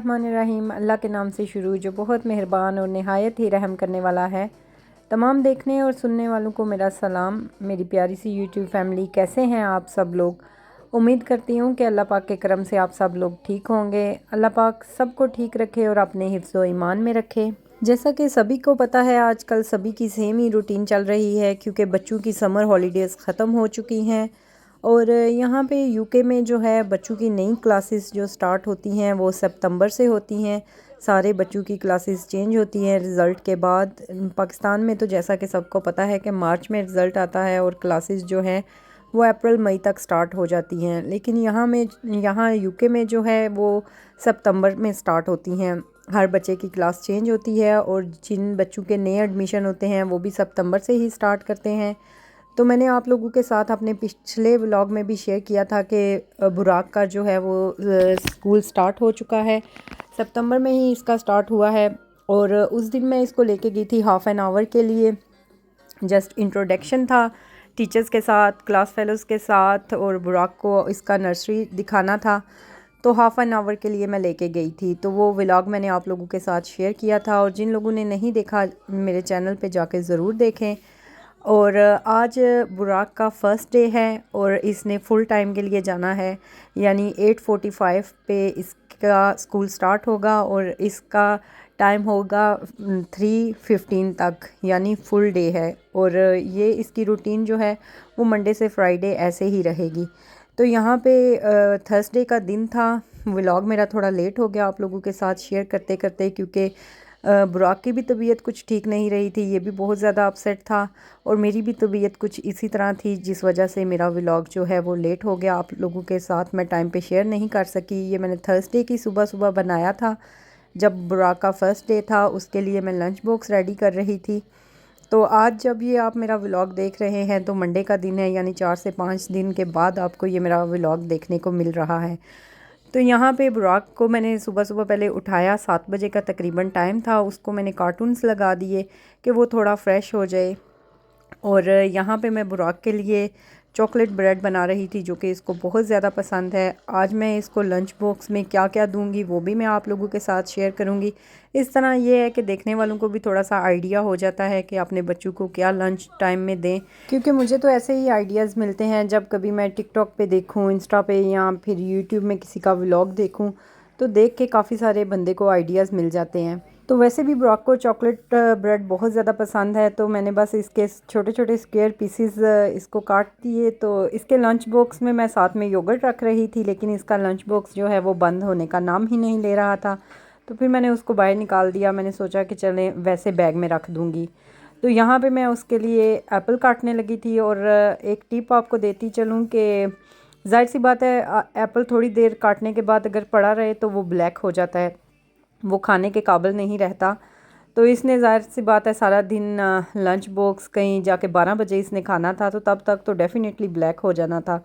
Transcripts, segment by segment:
बिस्मिल्लाहिर्रहमानिर्रहीम। अल्लाह के नाम से शुरू जो बहुत मेहरबान और नहायत ही रहम करने वाला है। तमाम देखने और सुनने वालों को मेरा सलाम। मेरी प्यारी सी यूट्यूब फैमिली, कैसे हैं आप सब लोग। उम्मीद करती हूँ कि अल्लाह पाक के करम से आप सब लोग ठीक होंगे। अल्लाह पाक सबको ठीक रखे और अपने हिफ्ज़ व ईमान में रखे। जैसा कि सभी को पता है, आजकल सभी की सेम ही रूटीन चल रही है क्योंकि बच्चों की समर हॉलीडेज़ ख़त्म हो चुकी हैं और यहाँ पे यूके में जो है बच्चों की नई क्लासेस जो स्टार्ट होती हैं वो सितंबर से होती हैं। सारे बच्चों की क्लासेस चेंज होती हैं रिज़ल्ट के बाद। पाकिस्तान में तो जैसा कि सबको पता है कि मार्च में रिज़ल्ट आता है और क्लासेस जो हैं वो अप्रैल मई तक स्टार्ट हो जाती हैं, लेकिन यहाँ यूके में जो है वो सितंबर में स्टार्ट होती हैं। हर बच्चे की क्लास चेंज होती है और जिन बच्चों के नए एडमिशन होते हैं वो भी सितंबर से ही स्टार्ट करते हैं। तो मैंने आप लोगों के साथ अपने पिछले व्लॉग में भी शेयर किया था कि बुराक का जो है वो स्कूल स्टार्ट हो चुका है। सितंबर में ही इसका स्टार्ट हुआ है और उस दिन मैं इसको लेके गई थी हाफ़ एन आवर के लिए। जस्ट इंट्रोडक्शन था टीचर्स के साथ, क्लास फेलोज़ के साथ, और बुराक को इसका नर्सरी दिखाना था। तो हाफ़ एन आवर के लिए मैं लेके गई थी। तो वो व्लॉग मैंने आप लोगों के साथ शेयर किया था और जिन लोगों ने नहीं देखा मेरे चैनल पे जाके ज़रूर देखें। और आज बुराक का फ़र्स्ट डे है और इसने फुल टाइम के लिए जाना है, यानी 8:45 पे इसका स्कूल स्टार्ट होगा और इसका टाइम होगा 3:15 तक, यानी फुल डे है। और ये इसकी रूटीन जो है वो मंडे से फ्राइडे ऐसे ही रहेगी। तो यहाँ पे थर्सडे का दिन था। व्लॉग मेरा थोड़ा लेट हो गया आप लोगों के साथ शेयर करते करते, क्योंकि बुराक की भी तबीयत कुछ ठीक नहीं रही थी, ये भी बहुत ज़्यादा अपसेट था और मेरी भी तबीयत कुछ इसी तरह थी, जिस वजह से मेरा व्लॉग जो है वो लेट हो गया। आप लोगों के साथ मैं टाइम पे शेयर नहीं कर सकी। ये मैंने थर्सडे की सुबह सुबह बनाया था जब बुराक का फ़र्स्ट डे था। उसके लिए मैं लंच बॉक्स रेडी कर रही थी। तो आज जब ये आप मेरा व्लॉग देख रहे हैं तो मंडे का दिन है, यानी 4 से 5 दिन के बाद आपको ये मेरा व्लॉग देखने को मिल रहा है। तो यहाँ पे बुराक को मैंने सुबह सुबह पहले उठाया, 7 बजे का तकरीबन टाइम था। उसको मैंने कार्टून्स लगा दिए कि वो थोड़ा फ्रेश हो जाए। और यहाँ पे मैं बुराक के लिए चॉकलेट ब्रेड बना रही थी जो कि इसको बहुत ज़्यादा पसंद है। आज मैं इसको लंच बॉक्स में क्या क्या दूंगी वो भी मैं आप लोगों के साथ शेयर करूंगी। इस तरह ये है कि देखने वालों को भी थोड़ा सा आइडिया हो जाता है कि अपने बच्चों को क्या लंच टाइम में दें, क्योंकि मुझे तो ऐसे ही आइडियाज़ मिलते हैं जब कभी मैं टिकटॉक पे देखूँ, इंस्टा पे, या फिर यूट्यूब में किसी का व्लॉग देखूँ तो देख के काफ़ी सारे बंदे को आइडियाज़ मिल जाते हैं। तो वैसे भी बुराक को चॉकलेट ब्रेड बहुत ज़्यादा पसंद है, तो मैंने बस इसके छोटे छोटे स्क्वायर पीसीज इसको काट दिए। तो इसके लंच बॉक्स में मैं साथ में योगर्ट रख रही थी, लेकिन इसका लंच बॉक्स जो है वो बंद होने का नाम ही नहीं ले रहा था। तो फिर मैंने उसको बाहर निकाल दिया। मैंने सोचा कि चलें वैसे बैग में रख दूँगी। तो यहाँ पे मैं उसके लिए एप्पल काटने लगी थी। और एक टिप आपको देती चलूँ कि जाहिर सी बात है एप्पल थोड़ी देर काटने के बाद अगर पड़ा रहे तो वो ब्लैक हो जाता है, वो खाने के काबिल नहीं रहता। तो इसने जाहिर सी बात है सारा दिन लंच बॉक्स कहीं जाके 12 बजे इसने खाना था, तो तब तक तो डेफ़िनेटली ब्लैक हो जाना था।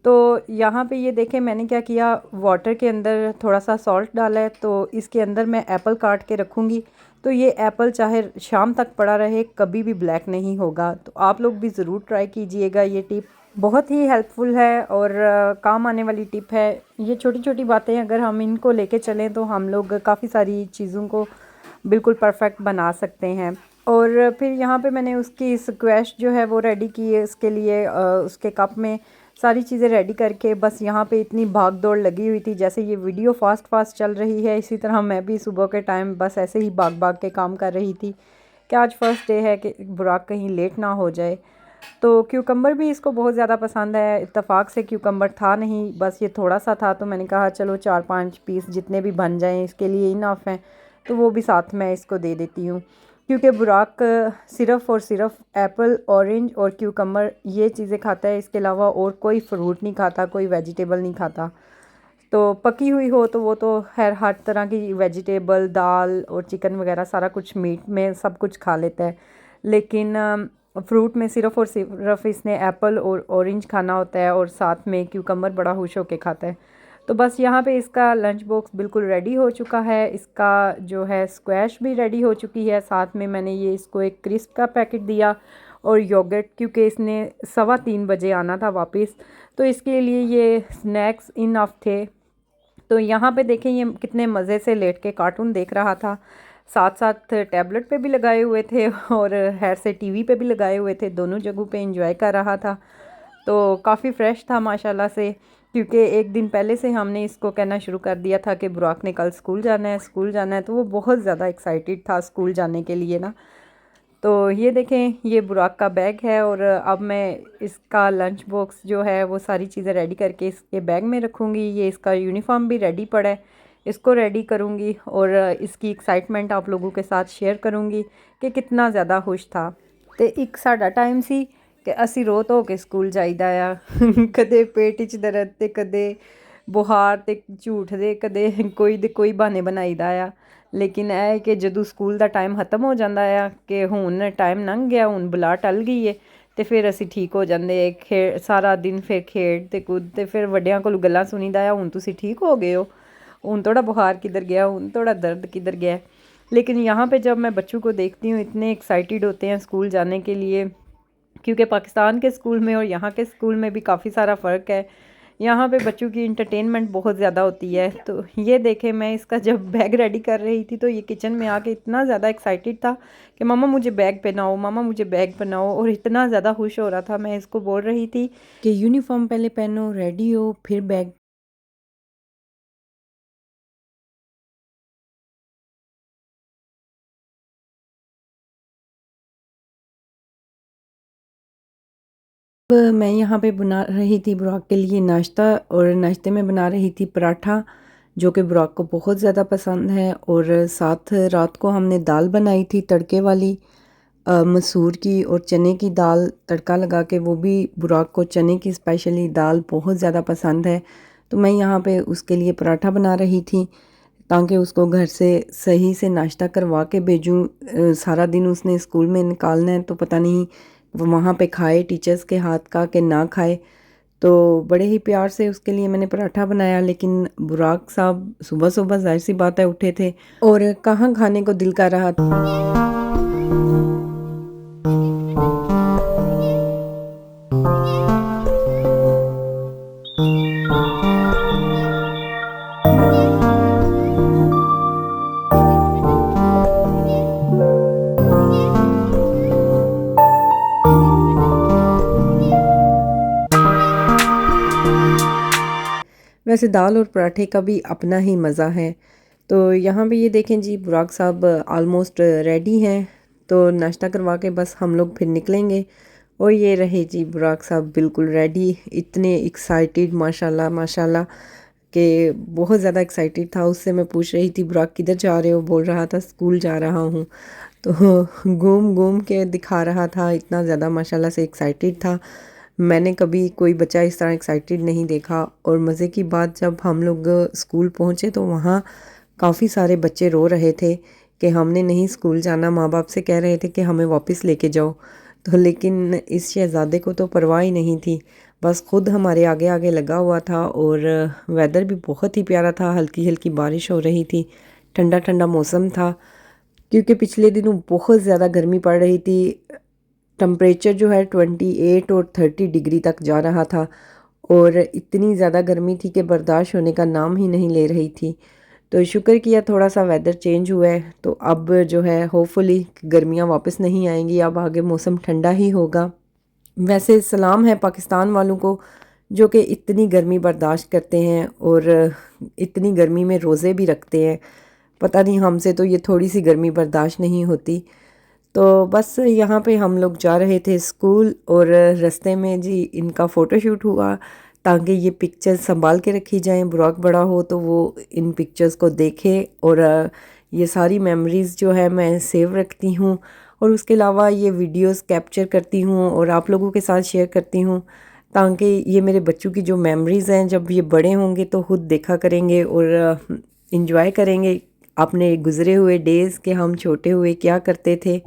तो यहाँ पे ये देखें मैंने क्या किया, वाटर के अंदर थोड़ा सा सॉल्ट डाला है। तो इसके अंदर मैं एप्पल काट के रखूँगी तो ये एप्पल चाहे शाम तक पड़ा रहे कभी भी ब्लैक नहीं होगा। तो आप लोग भी ज़रूर ट्राई कीजिएगा। ये टिप बहुत ही हेल्पफुल है और काम आने वाली टिप है। ये छोटी छोटी बातें अगर हम इनको लेके चलें तो हम लोग काफ़ी सारी चीज़ों को बिल्कुल परफेक्ट बना सकते हैं। और फिर यहाँ पे मैंने उसकी स्क्वैश जो है वो रेडी की है। इसके लिए उसके कप में सारी चीज़ें रेडी करके बस यहाँ पे इतनी भाग दौड़ लगी हुई थी। जैसे ये वीडियो फास्ट चल रही है, इसी तरह मैं भी सुबह के टाइम बस ऐसे ही भाग के काम कर रही थी कि आज फर्स्ट डे है कि बुराक कहीं लेट ना हो जाए। तो क्यूकम्बर भी इसको बहुत ज़्यादा पसंद है। इत्तेफाक से क्यूकम्बर था नहीं, बस ये थोड़ा सा था, तो मैंने कहा चलो 4-5 पीस जितने भी बन जाएं इसके लिए इनफ हैं, तो वो भी साथ में इसको दे देती हूँ। क्योंकि बुराक सिर्फ़ और सिर्फ एप्पल, ऑरेंज और क्यूकम्बर ये चीज़ें खाता है, इसके अलावा और कोई फ्रूट नहीं खाता, कोई वेजिटेबल नहीं खाता। तो पकी हुई हो तो वो तो खैर हर तरह की वेजिटेबल, दाल और चिकन वगैरह सारा कुछ, मीट में सब कुछ खा लेता है, लेकिन फ्रूट में सिर्फ़ और सिर्फ इसने एप्पल और ऑरेंज खाना होता है और साथ में क्यूकम्बर बड़ा खुश होकर खाता है। तो बस यहाँ पे इसका लंच बॉक्स बिल्कुल रेडी हो चुका है। इसका जो है स्क्वैश भी रेडी हो चुकी है। साथ में मैंने ये इसको एक क्रिस्प का पैकेट दिया और योगर्ट, क्योंकि इसने 3:15 बजे आना था वापस, तो इसके लिए ये स्नैक्स इनफ थे। तो यहाँ पे देखें ये कितने मज़े से लेट के कार्टून देख रहा था, साथ साथ टैबलेट पे भी लगाए हुए थे और हेयर से टीवी पे भी लगाए हुए थे, दोनों जगहों पे एंजॉय कर रहा था। तो काफ़ी फ्रेश था माशाल्लाह से, क्योंकि एक दिन पहले से हमने इसको कहना शुरू कर दिया था कि बुराक ने कल स्कूल जाना है, स्कूल जाना है, तो वो बहुत ज़्यादा एक्साइटेड था स्कूल जाने के लिए ना। तो ये देखें ये बुराक का बैग है और अब मैं इसका लंच बॉक्स जो है वो सारी चीज़ें रेडी करके इसके बैग में रखूँगी। ये इसका यूनिफॉर्म भी रेडी पड़ा है, इसको रेडी करूँगी और इसकी एक्साइटमेंट आप लोगों के साथ शेयर करूँगी कि कितना ज़्यादा खुश था। तो एक साड़ा टाइम सी कि असी रो धो के स्कूल जाईदा आ कदे पेट च दर्द ते कदे बुखार ते झूठ दे कदे कोई बहाने बनाईदा आ। लेकिन है कि जदों स्कूल का टाइम खत्म हो जाता है कि हुण टाइम लंघ गया, हुण बुला टल गई है, तो फिर असी ठीक हो जाते सारा दिन फिर खेडते कूदते फिर वड्डियां कोलों गल्लां सुनीदा आ, हुण तुसी ठीक हो गए हो, हुण थोड़ा बुखार किधर गया, हुण थोड़ा दर्द किधर गया। लेकिन यहाँ पे जब मैं बच्चों को देखती हूँ इतने एक्साइटेड होते हैं स्कूल जाने के लिए, क्योंकि पाकिस्तान के स्कूल में और यहाँ के स्कूल में भी काफ़ी सारा फ़र्क है। यहाँ पे बच्चों की इंटरटेनमेंट बहुत ज़्यादा होती है। तो ये देखें मैं इसका जब बैग रेडी कर रही थी तो ये किचन में आके इतना ज़्यादा एक्साइटेड था कि मामा मुझे बैग पहनाओ, मामा मुझे बैग पहनाओ, और इतना ज़्यादा खुश हो रहा था। मैं इसको बोल रही थी कि यूनिफॉर्म पहले पहनो, रेडी हो, फिर बैग। अब मैं यहाँ पे बना रही थी बुराक के लिए नाश्ता, और नाश्ते में बना रही थी पराठा, जो कि बुराक को बहुत ज़्यादा पसंद है। और साथ रात को हमने दाल बनाई थी तड़के वाली, मसूर की और चने की दाल तड़का लगा के, वो भी बुराक को चने की स्पेशली दाल बहुत ज़्यादा पसंद है। तो मैं यहाँ पे उसके लिए पराठा बना रही थी ताकि उसको घर से सही से नाश्ता करवा के भेजूँ। सारा दिन उसने स्कूल में निकालना है, तो पता नहीं वो वहाँ पे खाए टीचर्स के हाथ का कि ना खाए। तो बड़े ही प्यार से उसके लिए मैंने पराठा बनाया। लेकिन बुराक साहब सुबह सुबह ज़ाहिर सी बात है उठे थे और कहाँ खाने को दिल कर रहा था। वैसे दाल और पराठे का भी अपना ही मज़ा है। तो यहाँ पे ये देखें जी बुराक साहब ऑलमोस्ट रेडी हैं, तो नाश्ता करवा के बस हम लोग फिर निकलेंगे। और ये रहे जी बुराक साहब बिल्कुल रेडी, इतने एक्साइटेड माशाल्लाह माशाल्लाह कि बहुत ज़्यादा एक्साइटेड था। उससे मैं पूछ रही थी बुराक किधर जा रहे हो, बोल रहा था स्कूल जा रहा हूँ। तो घूम घूम के दिखा रहा था, इतना ज़्यादा माशाल्लाह से एक्साइटेड था। मैंने कभी कोई बच्चा इस तरह एक्साइटेड नहीं देखा। और मज़े की बात, जब हम लोग स्कूल पहुँचे तो वहाँ काफ़ी सारे बच्चे रो रहे थे कि हमने नहीं स्कूल जाना, माँ बाप से कह रहे थे कि हमें वापस लेके जाओ। तो लेकिन इस शहज़ादे को तो परवाह ही नहीं थी, बस खुद हमारे आगे आगे लगा हुआ था। और वेदर भी बहुत ही प्यारा था, हल्की हल्की बारिश हो रही थी, ठंडा ठंडा मौसम था, क्योंकि पिछले दिनों बहुत ज़्यादा गर्मी पड़ रही थी। टम्परेचर जो है 28 और 30 डिग्री तक जा रहा था, और इतनी ज़्यादा गर्मी थी कि बर्दाश्त होने का नाम ही नहीं ले रही थी। तो शुक्र किया थोड़ा सा वेदर चेंज हुआ है, तो अब जो है होपफुली गर्मियाँ वापस नहीं आएंगी, अब आगे मौसम ठंडा ही होगा। वैसे सलाम है पाकिस्तान वालों को जो कि इतनी गर्मी बर्दाश्त करते हैं और इतनी गर्मी में रोज़े भी रखते हैं। पता नहीं हमसे तो ये थोड़ी सी गर्मी बर्दाश्त नहीं होती। तो बस यहाँ पे हम लोग जा रहे थे स्कूल, और रास्ते में जी इनका फ़ोटोशूट हुआ ताकि ये पिक्चर्स संभाल के रखी जाएं, बुराक बड़ा हो तो वो इन पिक्चर्स को देखे। और ये सारी मेमोरीज़ जो है मैं सेव रखती हूँ, और उसके अलावा ये वीडियोस कैप्चर करती हूँ और आप लोगों के साथ शेयर करती हूँ, ताकि ये मेरे बच्चों की जो मेमोरीज़ हैं जब ये बड़े होंगे तो खुद देखा करेंगे और इन्जॉय करेंगे अपने गुज़रे हुए डेज़ के, हम छोटे हुए क्या करते थे।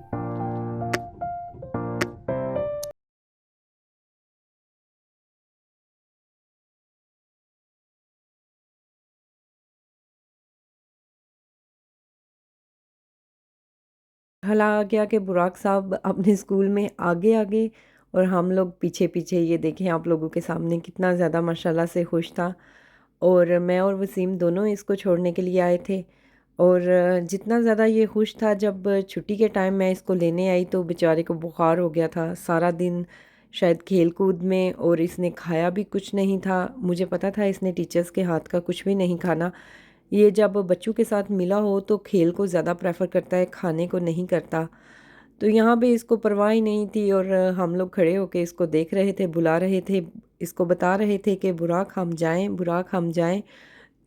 हला आ गया कि बुराक साहब अपने स्कूल में आगे आगे और हम लोग पीछे पीछे। ये देखें आप लोगों के सामने कितना ज़्यादा माशाल्लाह से खुश था। और मैं और वसीम दोनों इसको छोड़ने के लिए आए थे। और जितना ज़्यादा ये खुश था, जब छुट्टी के टाइम मैं इसको लेने आई तो बेचारे को बुखार हो गया था। सारा दिन शायद खेल कूद में, और इसने खाया भी कुछ नहीं था। मुझे पता था इसने टीचर्स के हाथ का कुछ भी नहीं खाना। ये जब बच्चों के साथ मिला हो तो खेल को ज़्यादा प्रेफर करता है, खाने को नहीं करता। तो यहाँ पे इसको परवाह ही नहीं थी, और हम लोग खड़े होके इसको देख रहे थे, बुला रहे थे, इसको बता रहे थे कि बुराक हम जाएं, बुराक हम जाएं।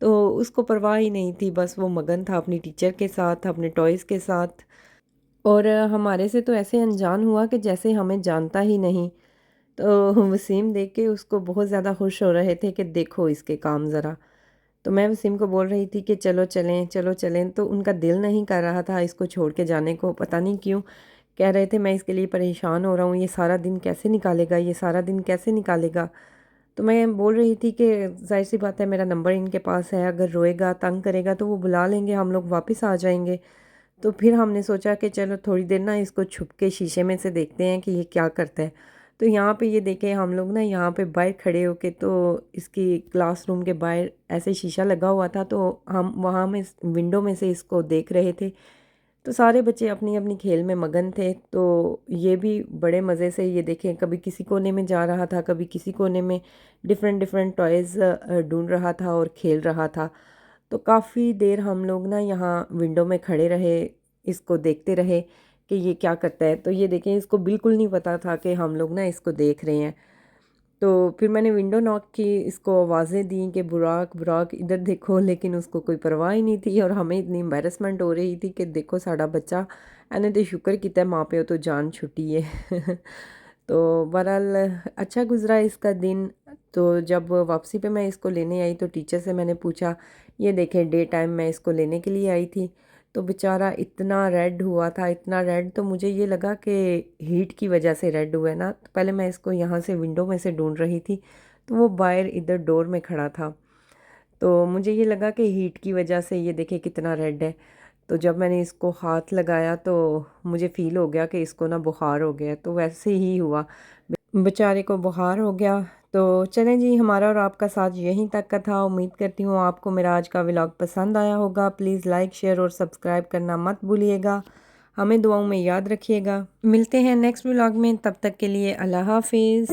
तो उसको परवाह ही नहीं थी, बस वो मगन था अपनी टीचर के साथ, अपने टॉयज़ के साथ। और हमारे से तो ऐसे अनजान हुआ कि जैसे हमें जानता ही नहीं। तो वसीम देख के उसको बहुत ज़्यादा खुश हो रहे थे कि देखो इसके काम ज़रा। तो मैं वसीम को बोल रही थी कि चलो चलें, चलो चलें। तो उनका दिल नहीं कर रहा था इसको छोड़ के जाने को, पता नहीं क्यों। कह रहे थे मैं इसके लिए परेशान हो रहा हूँ, ये सारा दिन कैसे निकालेगा, ये सारा दिन कैसे निकालेगा। तो मैं बोल रही थी कि ज़ाहिर सी बात है, मेरा नंबर इनके पास है, अगर रोएगा तंग करेगा तो वो बुला लेंगे, हम लोग वापस आ जाएंगे। तो फिर हमने सोचा कि चलो थोड़ी देर ना इसको छुप के शीशे में से देखते हैं कि ये क्या करता है। तो यहाँ पे ये देखें हम लोग ना, यहाँ पे बाहर खड़े होके, तो इसकी क्लासरूम के बाहर ऐसे शीशा लगा हुआ था, तो हम वहाँ में विंडो में से इसको देख रहे थे। तो सारे बच्चे अपनी अपनी खेल में मगन थे। तो ये भी बड़े मज़े से ये देखें, कभी किसी कोने में जा रहा था, कभी किसी कोने में डिफरेंट डिफरेंट टॉयज़ ढूंढ रहा था और खेल रहा था। तो काफ़ी देर हम लोग ना यहाँ विंडो में खड़े रहे, इसको देखते रहे कि ये क्या करता है। तो ये देखें, इसको बिल्कुल नहीं पता था कि हम लोग ना इसको देख रहे हैं। तो फिर मैंने विंडो नॉक की, इसको आवाज़ें दी कि बुराक बुराक इधर देखो, लेकिन उसको कोई परवाह ही नहीं थी। और हमें इतनी एम्बेरसमेंट हो रही थी कि देखो साड़ा बच्चा, एने तो शुक्र किया माँ प्यो तो जान छुट्टी है। तो बहरहाल अच्छा गुजरा इसका दिन। तो जब वापसी पे मैं इसको लेने आई तो टीचर से मैंने पूछा, ये देखें डे टाइम मैं इसको लेने के लिए आई थी। तो बेचारा इतना रेड हुआ था, इतना रेड, तो मुझे ये लगा कि हीट की वजह से रेड हुआ है ना। तो पहले मैं इसको यहाँ से विंडो में से ढूंढ रही थी, तो वो बाहर इधर डोर में खड़ा था। तो मुझे ये लगा कि हीट की वजह से ये देखे कितना रेड है। तो जब मैंने इसको हाथ लगाया तो मुझे फ़ील हो गया कि इसको ना बुखार हो गया। तो वैसे ही हुआ, बेचारे को बुखार हो गया। तो चलें जी, हमारा और आपका साथ यहीं तक का था। उम्मीद करती हूँ आपको मेरा आज का व्लॉग पसंद आया होगा। प्लीज़ लाइक शेयर और सब्सक्राइब करना मत भूलिएगा। हमें दुआओं में याद रखिएगा। मिलते हैं नेक्स्ट व्लॉग में, तब तक के लिए अल्लाह हाफिज़।